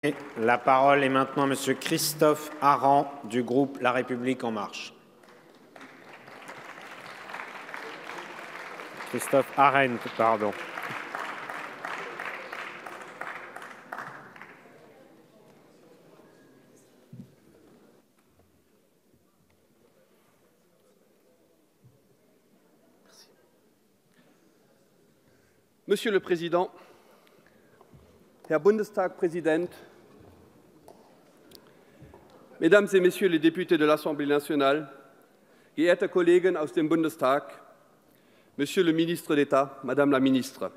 La parole est maintenant à Monsieur Christophe Arend du groupe La République En Marche. Christophe Arendt, pardon. Monsieur le Président, Herr Bundestagpräsident, Mesdames et Messieurs les députés de l'Assemblée nationale, geehrte Kollegen aus dem Bundestag, Monsieur le ministre d'État, Madame la ministre,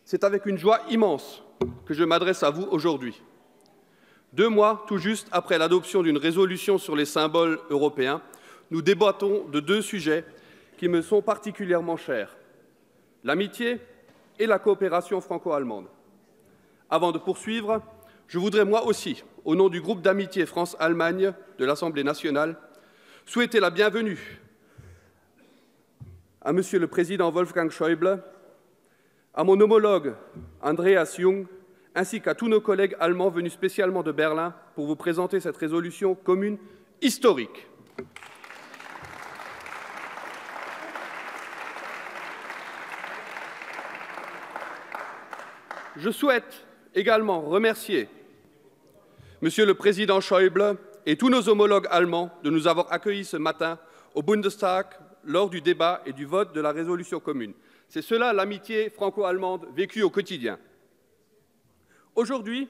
c'est avec une joie immense que je m'adresse à vous aujourd'hui. 2 mois tout juste après l'adoption d'une résolution sur les symboles européens, nous débattons de 2 sujets qui me sont particulièrement chers, l'amitié et la coopération franco-allemande. Avant de poursuivre, je voudrais moi aussi, au nom du groupe d'amitié France-Allemagne de l'Assemblée nationale, souhaiter la bienvenue à Monsieur le Président Wolfgang Schäuble, à mon homologue Andreas Jung, ainsi qu'à tous nos collègues allemands venus spécialement de Berlin pour vous présenter cette résolution commune historique. Je souhaite également remercier Monsieur le Président Schäuble et tous nos homologues allemands de nous avoir accueillis ce matin au Bundestag lors du débat et du vote de la résolution commune. C'est cela l'amitié franco-allemande vécue au quotidien. Aujourd'hui,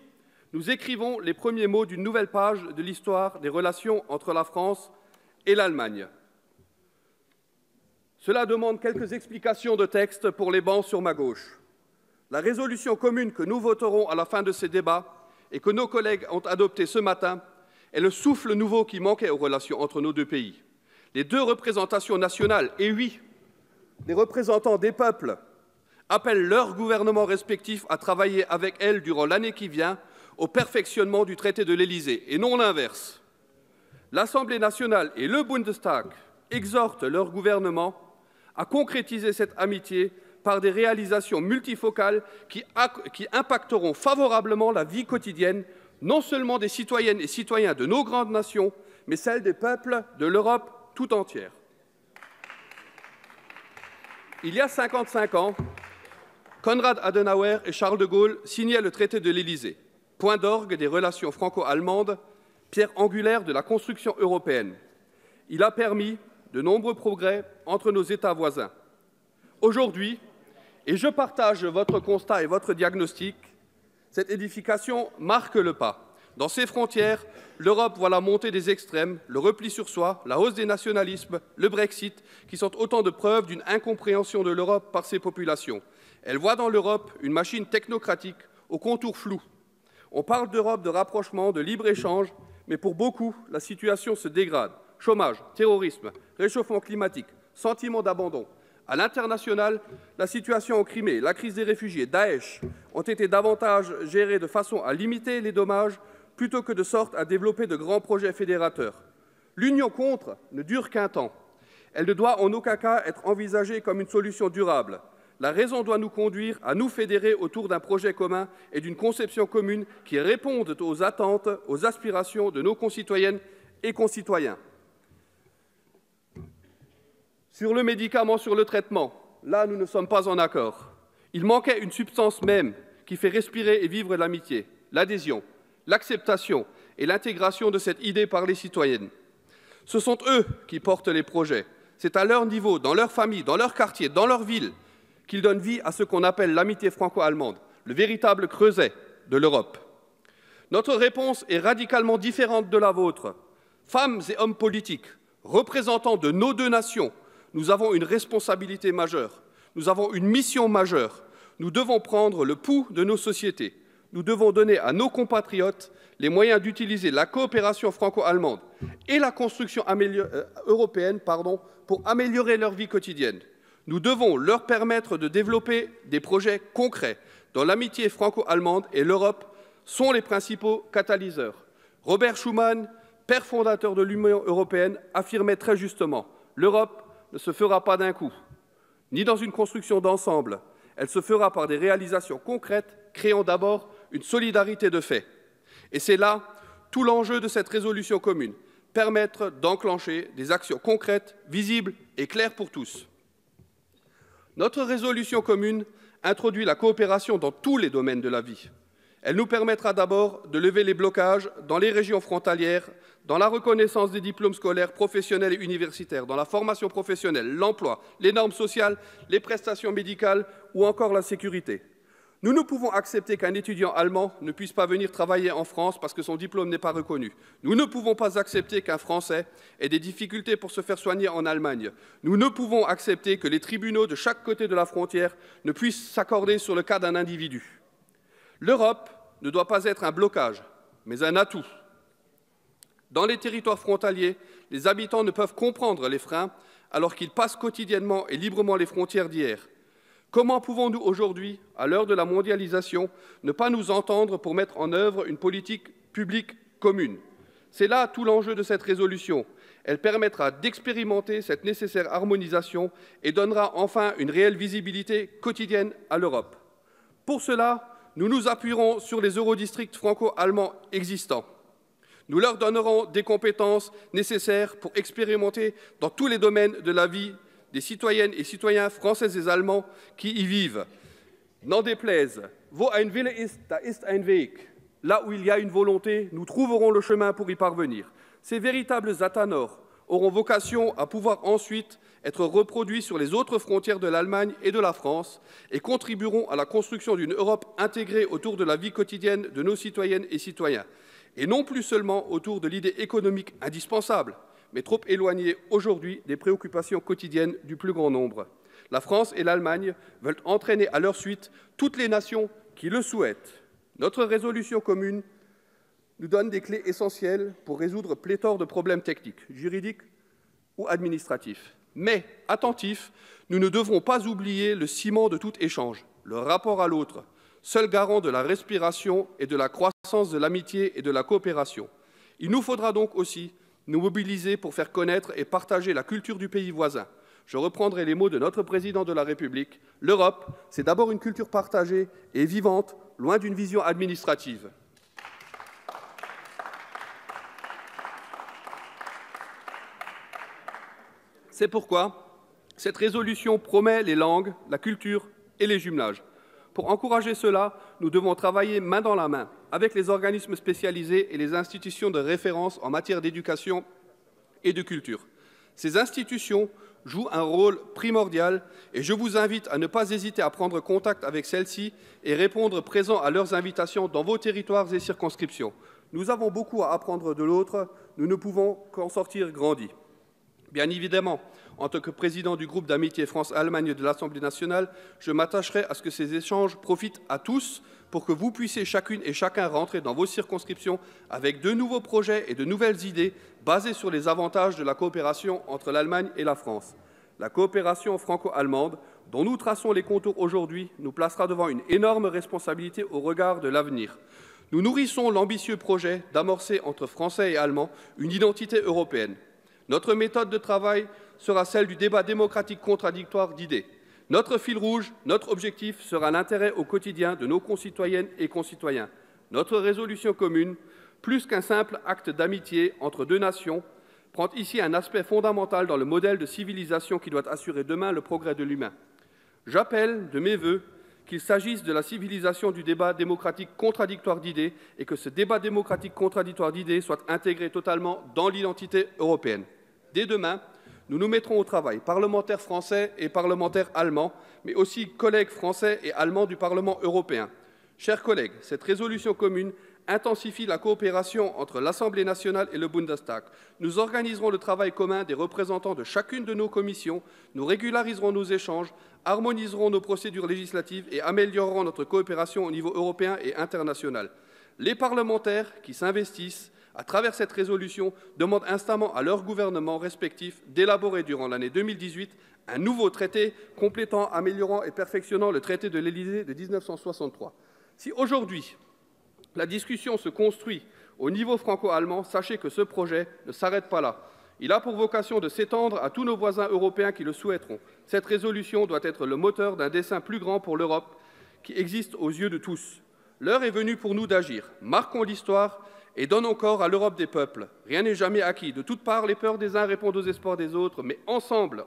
nous écrivons les premiers mots d'une nouvelle page de l'histoire des relations entre la France et l'Allemagne. Cela demande quelques explications de texte pour les bancs sur ma gauche. La résolution commune que nous voterons à la fin de ces débats et que nos collègues ont adoptée ce matin est le souffle nouveau qui manquait aux relations entre nos 2 pays. Les 2 représentations nationales, et oui, les représentants des peuples, appellent leurs gouvernements respectifs à travailler avec elles durant l'année qui vient au perfectionnement du traité de l'Élysée, et non l'inverse. L'Assemblée nationale et le Bundestag exhortent leurs gouvernements à concrétiser cette amitié par des réalisations multifocales qui impacteront favorablement la vie quotidienne, non seulement des citoyennes et citoyens de nos grandes nations, mais celle des peuples de l'Europe tout entière. Il y a 55 ans, Konrad Adenauer et Charles de Gaulle signaient le traité de l'Élysée, point d'orgue des relations franco-allemandes, pierre angulaire de la construction européenne. Il a permis de nombreux progrès entre nos États voisins. Aujourd'hui, et je partage votre constat et votre diagnostic, cette édification marque le pas. Dans ses frontières, l'Europe voit la montée des extrêmes, le repli sur soi, la hausse des nationalismes, le Brexit, qui sont autant de preuves d'une incompréhension de l'Europe par ses populations. Elle voit dans l'Europe une machine technocratique aux contours flous. On parle d'Europe de rapprochement, de libre-échange, mais pour beaucoup, la situation se dégrade. Chômage, terrorisme, réchauffement climatique, sentiment d'abandon. À l'international, la situation en Crimée, la crise des réfugiés, Daesh ont été davantage gérées de façon à limiter les dommages plutôt que de sorte à développer de grands projets fédérateurs. L'union contre ne dure qu'un temps. Elle ne doit en aucun cas être envisagée comme une solution durable. La raison doit nous conduire à nous fédérer autour d'un projet commun et d'une conception commune qui répondent aux attentes, aux aspirations de nos concitoyennes et concitoyens. Sur le médicament, sur le traitement, là, nous ne sommes pas en accord. Il manquait une substance même qui fait respirer et vivre l'amitié, l'adhésion, l'acceptation et l'intégration de cette idée par les citoyennes. Ce sont eux qui portent les projets. C'est à leur niveau, dans leur famille, dans leur quartier, dans leur ville, qu'ils donnent vie à ce qu'on appelle l'amitié franco-allemande, le véritable creuset de l'Europe. Notre réponse est radicalement différente de la vôtre. Femmes et hommes politiques, représentants de nos 2 nations, nous avons une responsabilité majeure, nous avons une mission majeure. Nous devons prendre le pouls de nos sociétés. Nous devons donner à nos compatriotes les moyens d'utiliser la coopération franco-allemande et la construction européenne pour améliorer leur vie quotidienne. Nous devons leur permettre de développer des projets concrets dont l'amitié franco-allemande et l'Europe sont les principaux catalyseurs. Robert Schuman, père fondateur de l'Union européenne, affirmait très justement « L'Europe ne se fera pas d'un coup, ni dans une construction d'ensemble. Elle se fera par des réalisations concrètes, créant d'abord une solidarité de fait. Et c'est là tout l'enjeu de cette résolution commune, permettre d'enclencher des actions concrètes, visibles et claires pour tous. Notre résolution commune introduit la coopération dans tous les domaines de la vie. Elle nous permettra d'abord de lever les blocages dans les régions frontalières, dans la reconnaissance des diplômes scolaires, professionnels et universitaires, dans la formation professionnelle, l'emploi, les normes sociales, les prestations médicales ou encore la sécurité. Nous ne pouvons accepter qu'un étudiant allemand ne puisse pas venir travailler en France parce que son diplôme n'est pas reconnu. Nous ne pouvons pas accepter qu'un Français ait des difficultés pour se faire soigner en Allemagne. Nous ne pouvons accepter que les tribunaux de chaque côté de la frontière ne puissent s'accorder sur le cas d'un individu. L'Europe ne doit pas être un blocage, mais un atout. Dans les territoires frontaliers, les habitants ne peuvent comprendre les freins alors qu'ils passent quotidiennement et librement les frontières d'hier. Comment pouvons-nous aujourd'hui, à l'heure de la mondialisation, ne pas nous entendre pour mettre en œuvre une politique publique commune? C'est là tout l'enjeu de cette résolution. Elle permettra d'expérimenter cette nécessaire harmonisation et donnera enfin une réelle visibilité quotidienne à l'Europe. Pour cela, nous nous appuierons sur les eurodistricts franco-allemands existants. Nous leur donnerons des compétences nécessaires pour expérimenter dans tous les domaines de la vie des citoyennes et citoyens français et allemands qui y vivent. N'en déplaise, wo ein Wille ist, da ist ein Weg. Là où il y a une volonté, nous trouverons le chemin pour y parvenir. Ces véritables athanors auront vocation à pouvoir ensuite être reproduits sur les autres frontières de l'Allemagne et de la France et contribueront à la construction d'une Europe intégrée autour de la vie quotidienne de nos citoyennes et citoyens, et non plus seulement autour de l'idée économique indispensable, mais trop éloignée aujourd'hui des préoccupations quotidiennes du plus grand nombre. La France et l'Allemagne veulent entraîner à leur suite toutes les nations qui le souhaitent. Notre résolution commune nous donne des clés essentielles pour résoudre pléthore de problèmes techniques, juridiques ou administratifs. Mais, attentifs, nous ne devrons pas oublier le ciment de tout échange, le rapport à l'autre, seul garant de la respiration et de la croissance de l'amitié et de la coopération. Il nous faudra donc aussi nous mobiliser pour faire connaître et partager la culture du pays voisin. Je reprendrai les mots de notre président de la République. L'Europe, c'est d'abord une culture partagée et vivante, loin d'une vision administrative. C'est pourquoi cette résolution promet les langues, la culture et les jumelages. Pour encourager cela, nous devons travailler main dans la main avec les organismes spécialisés et les institutions de référence en matière d'éducation et de culture. Ces institutions jouent un rôle primordial et je vous invite à ne pas hésiter à prendre contact avec celles-ci et répondre présent à leurs invitations dans vos territoires et circonscriptions. Nous avons beaucoup à apprendre de l'autre, nous ne pouvons qu'en sortir grandis. Bien évidemment, en tant que président du groupe d'amitié France-Allemagne de l'Assemblée nationale, je m'attacherai à ce que ces échanges profitent à tous pour que vous puissiez chacune et chacun rentrer dans vos circonscriptions avec de nouveaux projets et de nouvelles idées basées sur les avantages de la coopération entre l'Allemagne et la France. La coopération franco-allemande, dont nous traçons les contours aujourd'hui, nous placera devant une énorme responsabilité au regard de l'avenir. Nous nourrissons l'ambitieux projet d'amorcer entre Français et Allemands une identité européenne. Notre méthode de travail sera celle du débat démocratique contradictoire d'idées. Notre fil rouge, notre objectif sera l'intérêt au quotidien de nos concitoyennes et concitoyens. Notre résolution commune, plus qu'un simple acte d'amitié entre deux nations, prend ici un aspect fondamental dans le modèle de civilisation qui doit assurer demain le progrès de l'humain. J'appelle de mes vœux qu'il s'agisse de la civilisation du débat démocratique contradictoire d'idées et que ce débat démocratique contradictoire d'idées soit intégré totalement dans l'identité européenne. Dès demain, nous nous mettrons au travail, parlementaires français et parlementaires allemands, mais aussi collègues français et allemands du Parlement européen. Chers collègues, cette résolution commune intensifie la coopération entre l'Assemblée nationale et le Bundestag. Nous organiserons le travail commun des représentants de chacune de nos commissions, nous régulariserons nos échanges, harmoniserons nos procédures législatives et améliorerons notre coopération au niveau européen et international. Les parlementaires qui s'investissent à travers cette résolution demandent instamment à leurs gouvernements respectifs d'élaborer durant l'année 2018 un nouveau traité complétant, améliorant et perfectionnant le traité de l'Élysée de 1963. Si aujourd'hui, la discussion se construit au niveau franco-allemand, sachez que ce projet ne s'arrête pas là. Il a pour vocation de s'étendre à tous nos voisins européens qui le souhaiteront. Cette résolution doit être le moteur d'un dessein plus grand pour l'Europe qui existe aux yeux de tous. L'heure est venue pour nous d'agir. Marquons l'histoire et donnons corps à l'Europe des peuples. Rien n'est jamais acquis. De toutes parts, les peurs des uns répondent aux espoirs des autres, mais ensemble,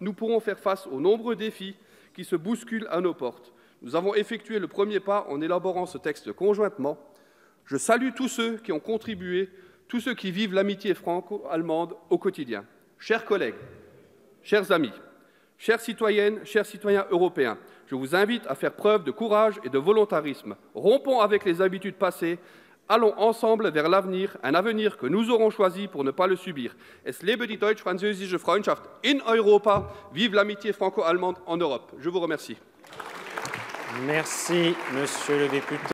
nous pourrons faire face aux nombreux défis qui se bousculent à nos portes. Nous avons effectué le premier pas en élaborant ce texte conjointement. Je salue tous ceux qui ont contribué, tous ceux qui vivent l'amitié franco-allemande au quotidien. Chers collègues, chers amis, chères citoyennes, chers citoyens européens, je vous invite à faire preuve de courage et de volontarisme. Rompons avec les habitudes passées. Allons ensemble vers l'avenir, un avenir que nous aurons choisi pour ne pas le subir. Es lebe die deutsch-französische Freundschaft in Europa. Vive l'amitié franco-allemande en Europe. Je vous remercie. Merci, monsieur le député.